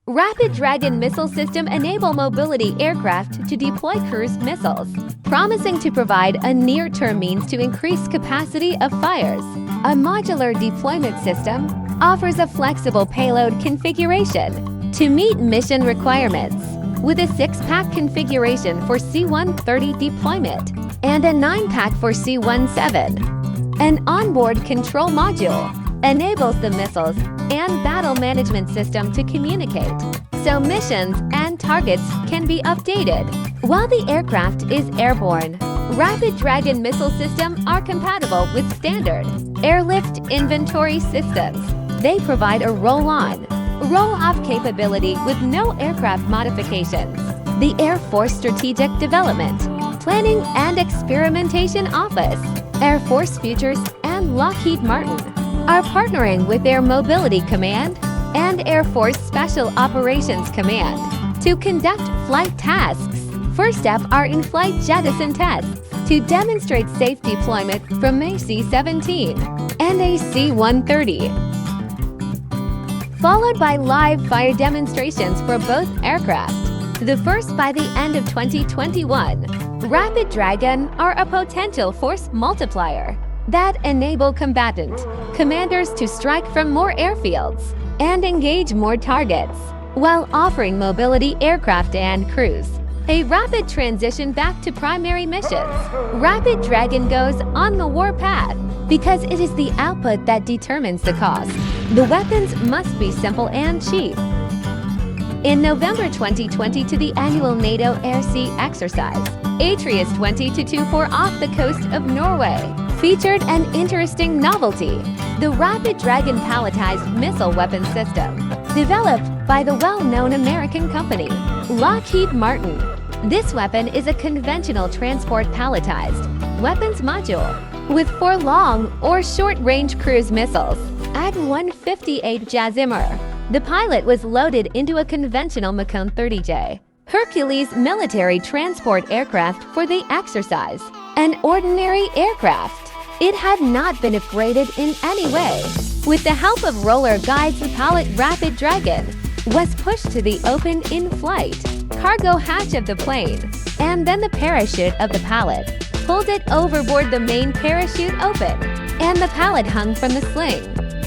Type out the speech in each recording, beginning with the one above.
Rapid Dragon missile system enable mobility aircraft to deploy cruise missiles, promising to provide a near-term means to increase capacity of fires. A modular deployment system offers a flexible payload configuration to meet mission requirements, with a 6-pack configuration for C-130 deployment and a 9-pack for C-17. An onboard control module enables the missiles and battle management system to communicate, so missions and targets can be updated. While the aircraft is airborne, Rapid Dragon missile systems are compatible with standard airlift inventory systems. They provide a roll-on, roll-off capability with no aircraft modifications. The Air Force Strategic Development, Planning and Experimentation Office, Air Force Futures, and Lockheed Martin are partnering with Air Mobility Command and Air Force Special Operations Command to conduct flight tasks. First up are in-flight jettison tests to demonstrate safe deployment from a C-17 and a C-130, followed by live fire demonstrations for both aircraft, the first by the end of 2021. Rapid Dragon are a potential force multiplier that enable combatant commanders to strike from more airfields and engage more targets, while offering mobility aircraft and crews a rapid transition back to primary missions. Rapid Dragon goes on the warpath because it is the output that determines the cost. The weapons must be simple and cheap. In November 2020 to the annual NATO Air Sea exercise, Atreus 20-24 off the coast of Norway featured an interesting novelty: the Rapid Dragon palletized missile weapon system, developed by the well-known American company, Lockheed Martin. This weapon is a conventional transport palletized weapons module with 4 long or short-range cruise missiles at 158 Jazimmer. The pilot was loaded into a conventional Macon 30J Hercules military transport aircraft for the exercise, an ordinary aircraft. It had not been upgraded in any way. With the help of roller guides, the pallet Rapid Dragon was pushed to the open in-flight cargo hatch of the plane, and then the parachute of the pallet pulled it overboard, the main parachute open, and the pallet hung from the sling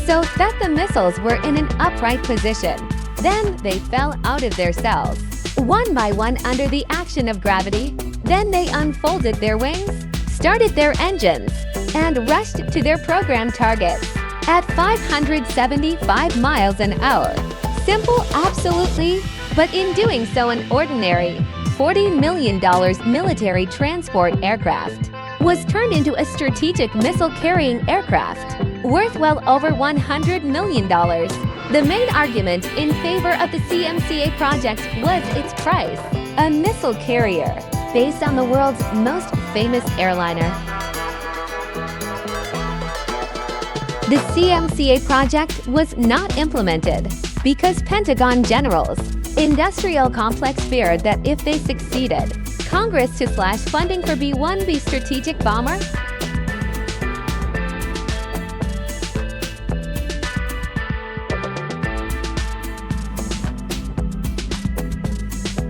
so that the missiles were in an upright position. Then they fell out of their cells, one by one under the action of gravity. Then they unfolded their wings, started their engines, and rushed to their program targets at 575 miles an hour. Simple, absolutely, but in doing so, an ordinary $40 million military transport aircraft was turned into a strategic missile-carrying aircraft worth well over $100 million. The main argument in favor of the CMCA project was its price, a missile carrier based on the world's most famous airliner. The CMCA project was not implemented because Pentagon generals, industrial complex feared that if they succeeded, Congress to slash funding for B-1B strategic bomber.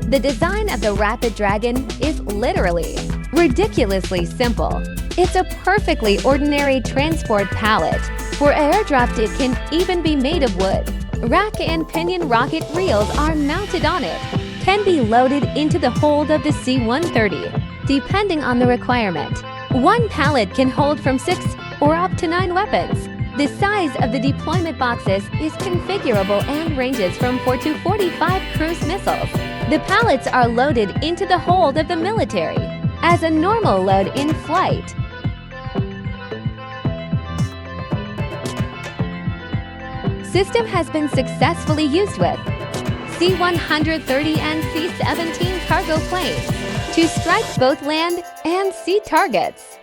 The design of the Rapid Dragon is literally ridiculously simple. It's a perfectly ordinary transport pallet. For airdropped, it can even be made of wood. Rack and pinion rocket reels are mounted on it, can be loaded into the hold of the C-130, depending on the requirement. One pallet can hold from 6 or up to 9 weapons. The size of the deployment boxes is configurable and ranges from 4 to 45 cruise missiles. The pallets are loaded into the hold of the military as a normal load in flight. System has been successfully used with C-130 and C-17 cargo planes to strike both land and sea targets.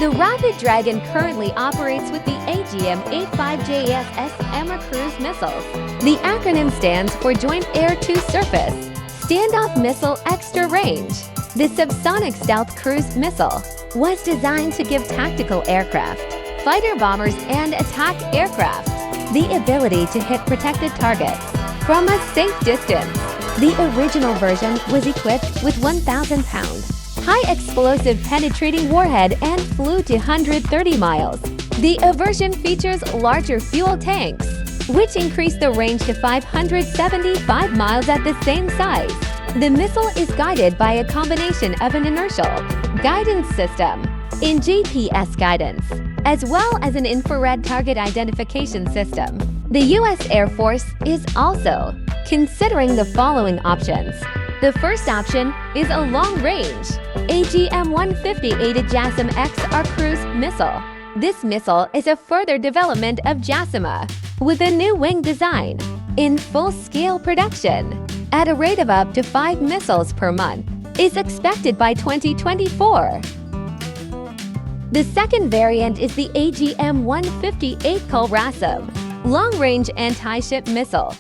The Rapid Dragon currently operates with the AGM-85JSS Emma cruise missiles. The acronym stands for Joint Air-to-Surface Standoff Missile Extra Range. The subsonic stealth cruise missile was designed to give tactical aircraft fighter bombers and attack aircraft. The ability to hit protected targets from a safe distance. The original version was equipped with 1,000-pound high-explosive penetrating warhead and flew to 130 miles. The version features larger fuel tanks, which increase the range to 575 miles at the same size. The missile is guided by a combination of an inertial guidance system in GPS guidance, as well as an infrared target identification system. The U.S. Air Force is also considering the following options. The first option is a long-range AGM-150 JASSM-XR cruise missile. This missile is a further development of JASSM with a new wing design in full-scale production at a rate of up to 5 missiles per month is expected by 2024. The second variant is the AGM-150 JASSM long-range anti-ship missile.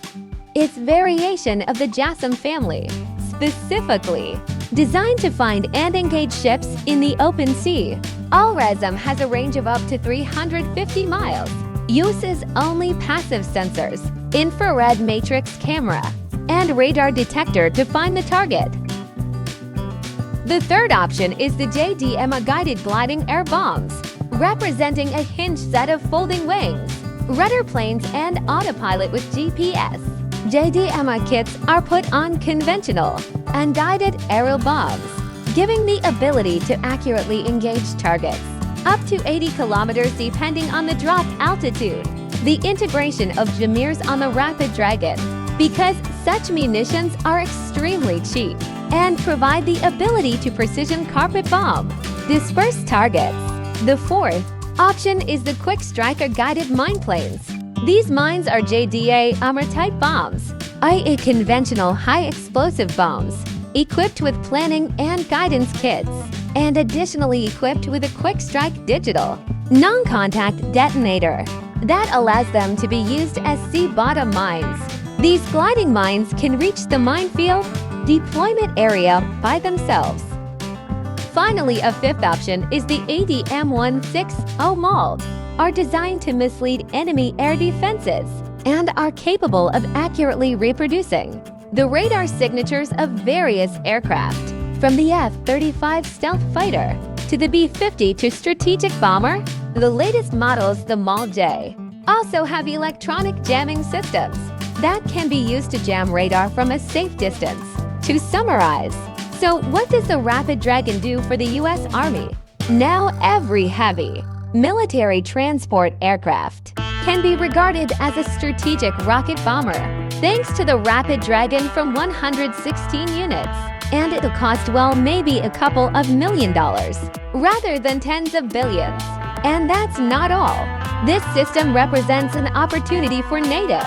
Its variation of the JASSM family, specifically designed to find and engage ships in the open sea. ALRASM has a range of up to 350 miles, uses only passive sensors, infrared matrix camera, and radar detector to find the target. The third option is the JDM guided gliding air bombs, representing a hinged set of folding wings, rudder planes, and autopilot with GPS. JDM kits are put on conventional, unguided aerial bombs, giving the ability to accurately engage targets up to 80 kilometers depending on the drop altitude. The integration of Jamirs on the Rapid Dragon, because such munitions are extremely cheap and provide the ability to precision carpet bomb, disperse targets. The fourth option is the Quick Striker guided mine planes. These mines are JDA armor-type bombs, i.e. conventional high-explosive bombs, equipped with planning and guidance kits, and additionally equipped with a Quick Strike digital non-contact detonator that allows them to be used as sea-bottom mines. These gliding mines can reach the minefield deployment area by themselves. Finally, a fifth option is the ADM-160 MALD, are designed to mislead enemy air defenses and are capable of accurately reproducing the radar signatures of various aircraft, from the F-35 stealth fighter to the B-52 strategic bomber. The latest models, the MALD-J, also have electronic jamming systems that can be used to jam radar from a safe distance. To summarize, so what does the Rapid Dragon do for the U.S. Army? Now every heavy military transport aircraft can be regarded as a strategic rocket bomber, thanks to the Rapid Dragon from 116 units. And it'll cost, well, maybe a couple of $1 million, rather than tens of billions. And that's not all. This system represents an opportunity for NATO,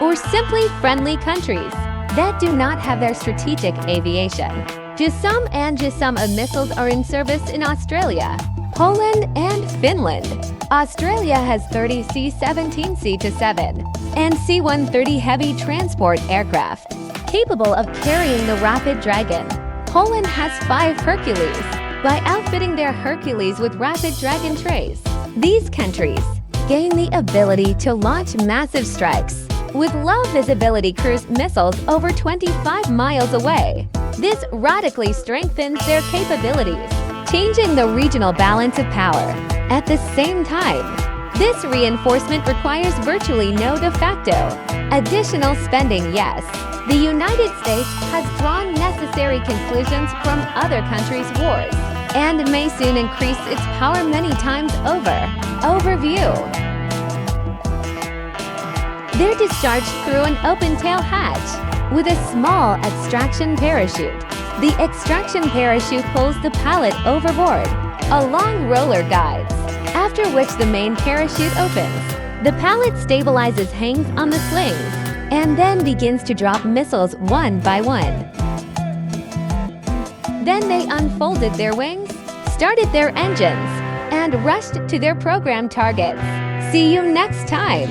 or simply friendly countries that do not have their strategic aviation. JASSM and JASSM missiles are in service in Australia, Poland, and Finland. Australia has 30 C-17 C-7 and C-130 heavy transport aircraft capable of carrying the Rapid Dragon. Poland has 5 Hercules by outfitting their Hercules with Rapid Dragon trays. These countries gain the ability to launch massive strikes with low-visibility cruise missiles over 25 miles away. This radically strengthens their capabilities, changing the regional balance of power. At the same time, this reinforcement requires virtually no de facto additional spending. Yes, the United States has drawn necessary conclusions from other countries' wars and may soon increase its power many times over. Overview. They're discharged through an open tail hatch with a small extraction parachute. The extraction parachute pulls the pallet overboard along roller guides, after which the main parachute opens. The pallet stabilizes, hangs on the slings, and then begins to drop missiles one by one. Then they unfolded their wings, started their engines, and rushed to their program targets. See you next time!